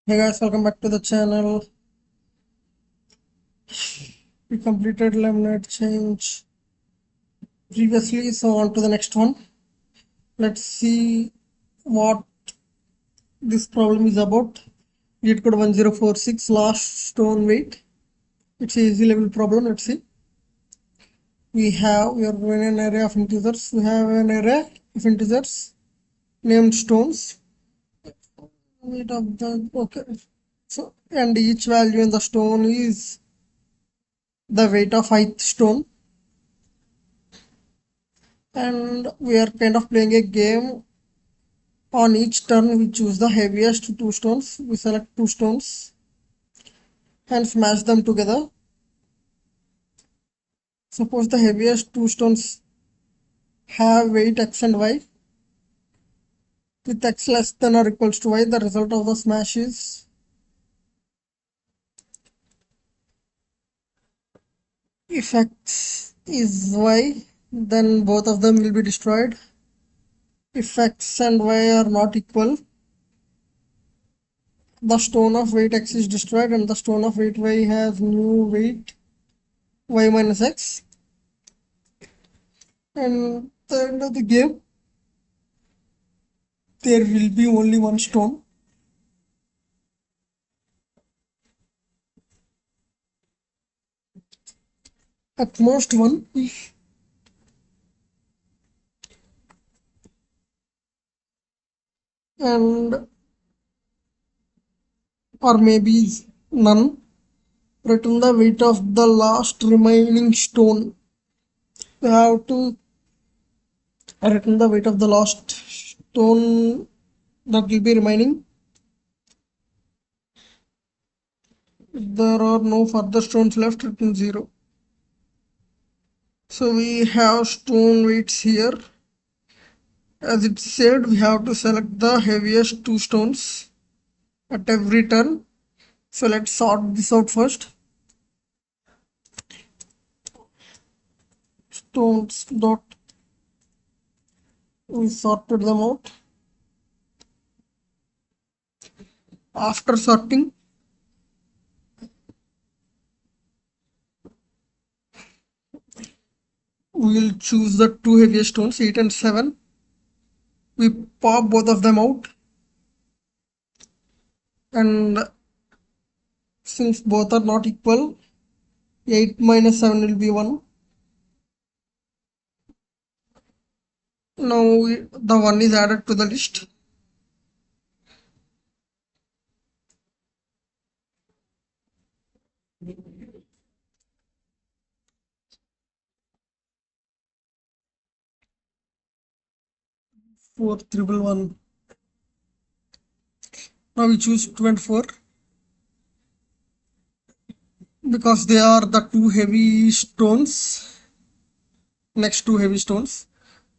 Hey guys, welcome back to the channel. We completed laminate change previously, so on to the next one. Let's see what this problem is about. Gate code 1046 last stone weight. It's a easy level problem. Let's see. We are in an array of integers. We have an array of integers named stones. Weight of the okay. So and each value in the stone is the weight of ith stone. And we are kind of playing a game. On each turn, we choose the heaviest two stones. We select two stones and smash them together. Suppose the heaviest two stones have weight x and y. With x less than or equals to y, the result of the smash is if x is y, then both of them will be destroyed. If x and y are not equal, the stone of weight x is destroyed and the stone of weight y has new weight y minus x. And at the end of the game, there will be only one stone. At most one. And or maybe none. Return the weight of the last remaining stone. We have to return the weight of the last stone that will be remaining. If there are no further stones left, return 0. So we have stone weights here. As it said, we have to select the heaviest two stones at every turn. So let's sort this out first. Stones dot, we sorted them out. After sorting, we will choose the two heaviest stones, 8 and 7. We pop both of them out, and since both are not equal, 8 minus 7 will be 1. Now the 1 is added to the list. Four triple one. Now we choose 2 and 4 because they are the two heavy stones. Next two heavy stones.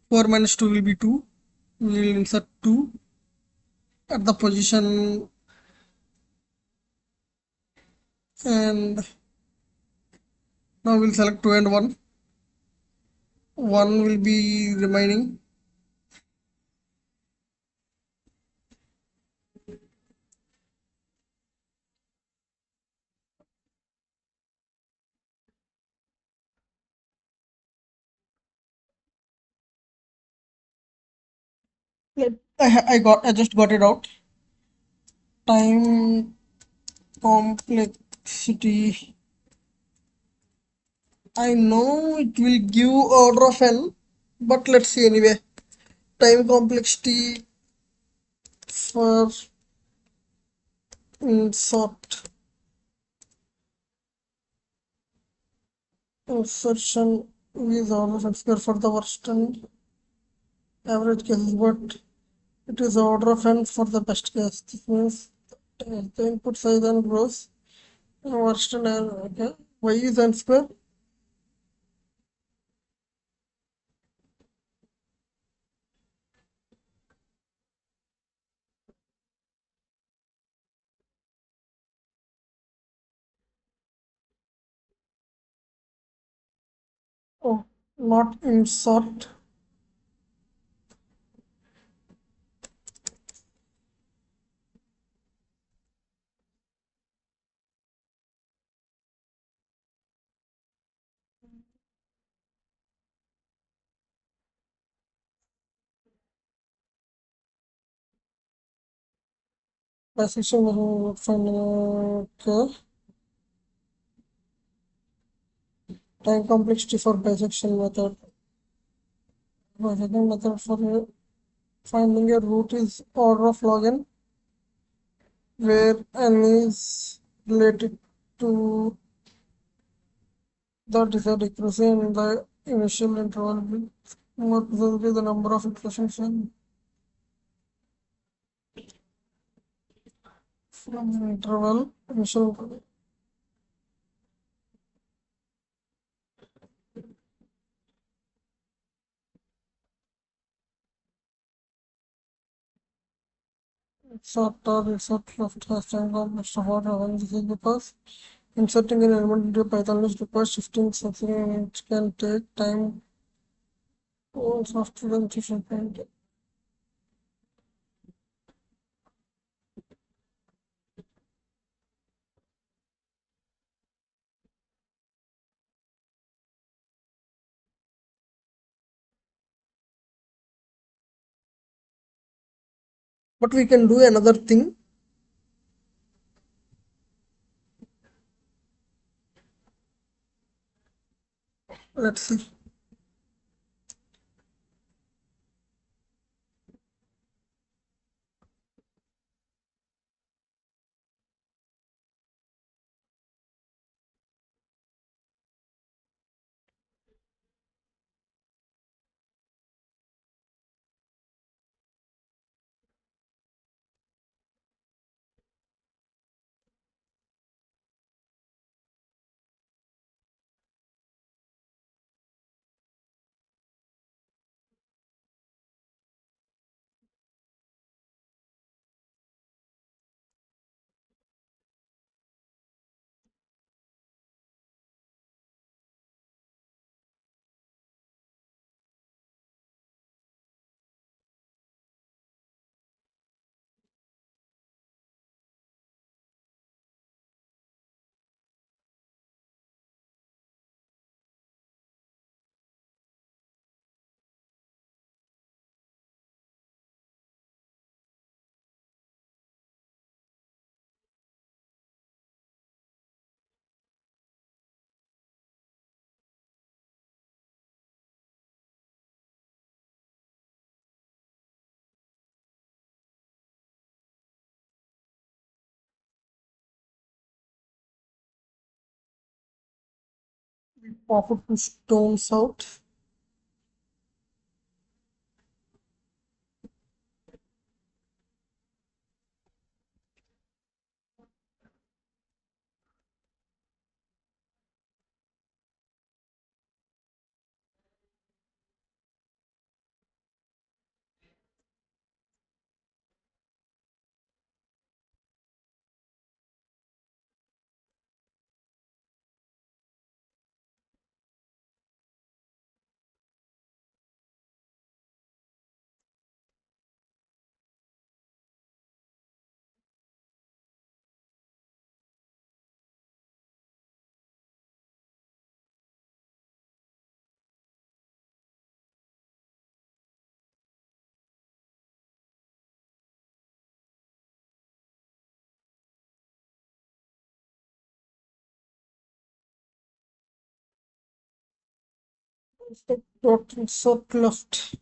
4 minus 2 will be 2. We will insert 2 at the position, and now we'll select 2 and 1. 1 will be remaining. I just got it out. Time complexity. I know it will give order of n, but let's see anyway. Time complexity for insert insertion with order of square for the worst and average cases, but it is order of n for the best case. This means the input size and grows. Worst and okay. Y is n square. Oh, not insert. bisection finding time complexity for bisection method. Bisection method for finding a root is order of log n, where n is related to the desired accuracy and the initial interval will more precisely the number of iterations and from interval initial interval. Insert left hashtag complex of order when this is because inserting an element into Python list requires shifting something and it can take time. All software and but we can do another thing. Let's see. Pop it push stones out. Dot insert left.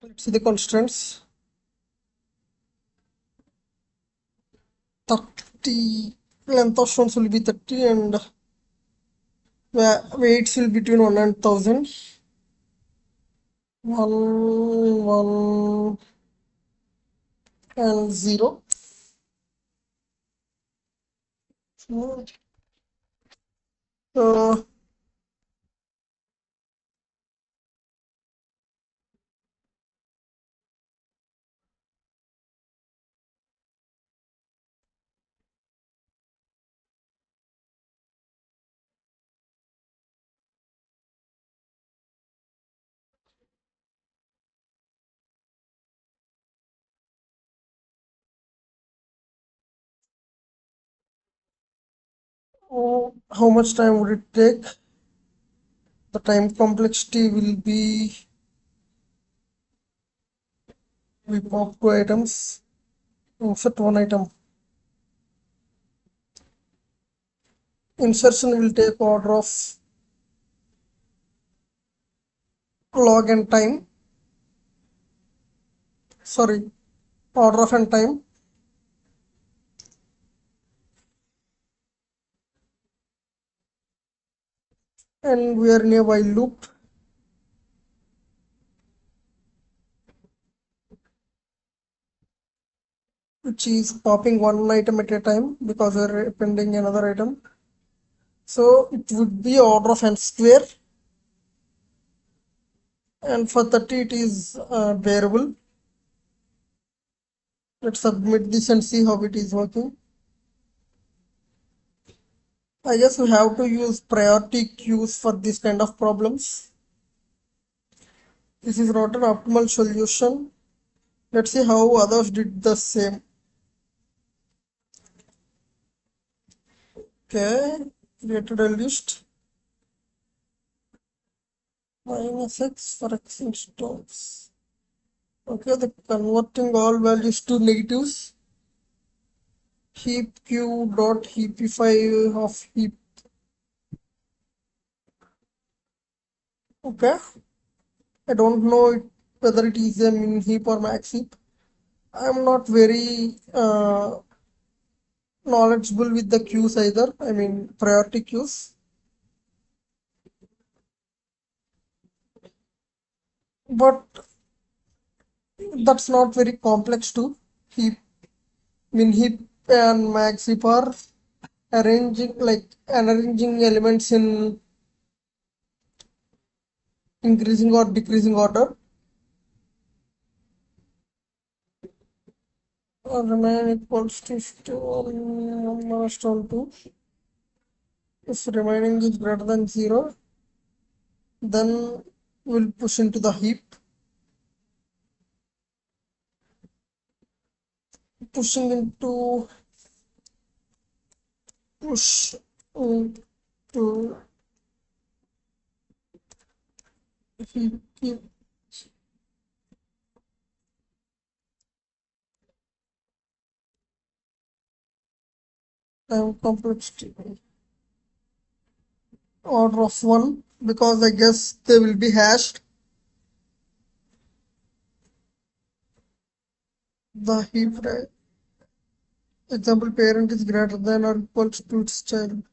Let's see the constraints. 30, length of stones will be 30 and weights will be between 1 and 1000. 1 and 0. So how much time would it take? The time complexity will be we pop 2 items, insert 1 item. Insertion will take order of log and time. Sorry, order of and time. And we are in a while loop. Which is popping 1 item at a time because we're appending another item. So it would be order of n square. And for 30 it is variable. Let's submit this and see how it is working. I guess we have to use priority queues for this kind of problems. This is not an optimal solution. Let's see how others did the same. Okay, created a list. -x for x instance. Okay, the converting all values to negatives. Heap q dot heapify of heap. Okay, I don't know whether it is a min heap or max heap. I'm not very knowledgeable with the queues either. I mean priority queues. But that's not very complex too. Heap, min heap and max heap are arranging elements in increasing or decreasing order. Remain equals to minus 2. If remaining is greater than 0, then we'll push into the heap. Pushing into push into heap. Time complexity order of 1 because I guess they will be hashed. The heap example parent is greater than or equals to its child.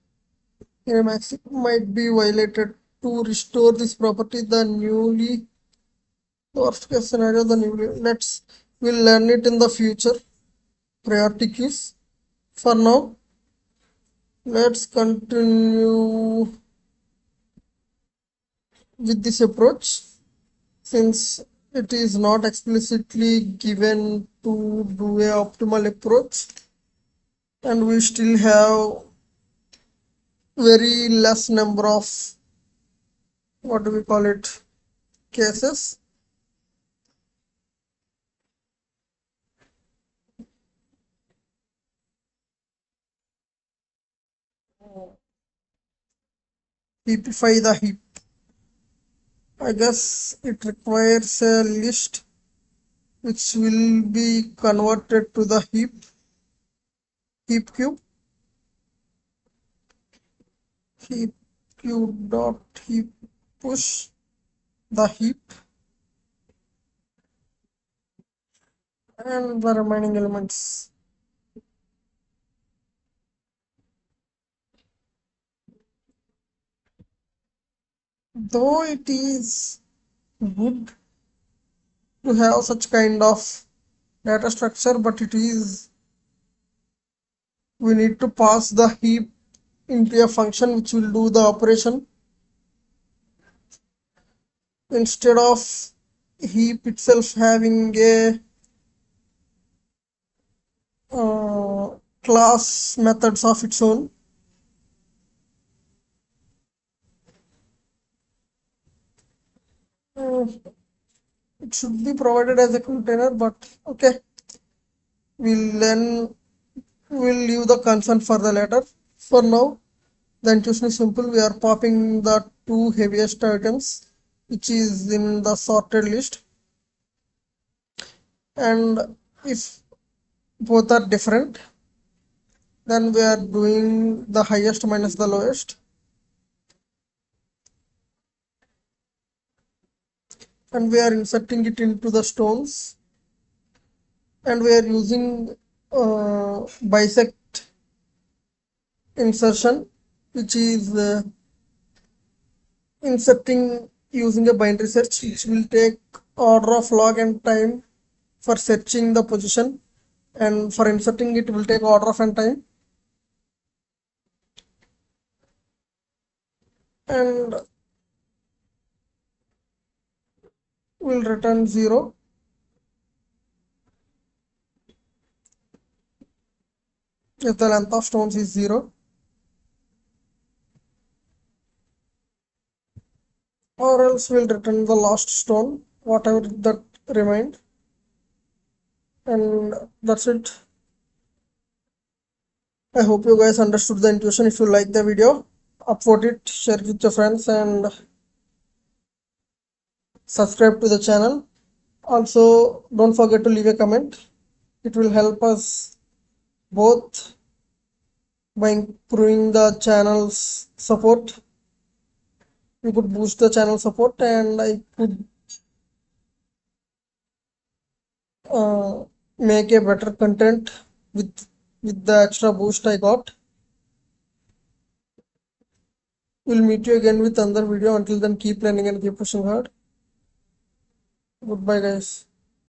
A maximum might be violated. To restore this property, the newly worst case scenario, we'll learn it in the future. Priority queues. For now, let's continue with this approach since it is not explicitly given to do a optimal approach and we still have very less number of what do we call it cases. Heapify the heap. I guess it requires a list which will be converted to the heap cube. Heap cube dot heap push the heap. and the remaining elements. Though it is good to have such kind of data structure, but it is we need to pass the heap into a function which will do the operation instead of heap itself having a class methods of its own. Uh, it should be provided as a container, but okay, then we'll leave the concern for the later. For now, the intuition is simple. We are popping the two heaviest items, which is in the sorted list, and if both are different, then we are doing the highest minus the lowest, and we are inserting it into the stones, and we are using bisect insertion, which is inserting using a binary search, which will take order of log and time for searching the position, and for inserting it will take order of n time, and will return 0 if the length of stones is 0, or else will return the last stone whatever that remained, and that's it. I hope you guys understood the intuition. If you like the video, upvote it, share it with your friends, and subscribe to the channel. Also, don't forget to leave a comment. It will help us both by improving the channel's support. You could boost the channel support, and I could make a better content with the extra boost I got. We'll meet you again with another video. Until then, keep learning and keep pushing hard. Goodbye, guys.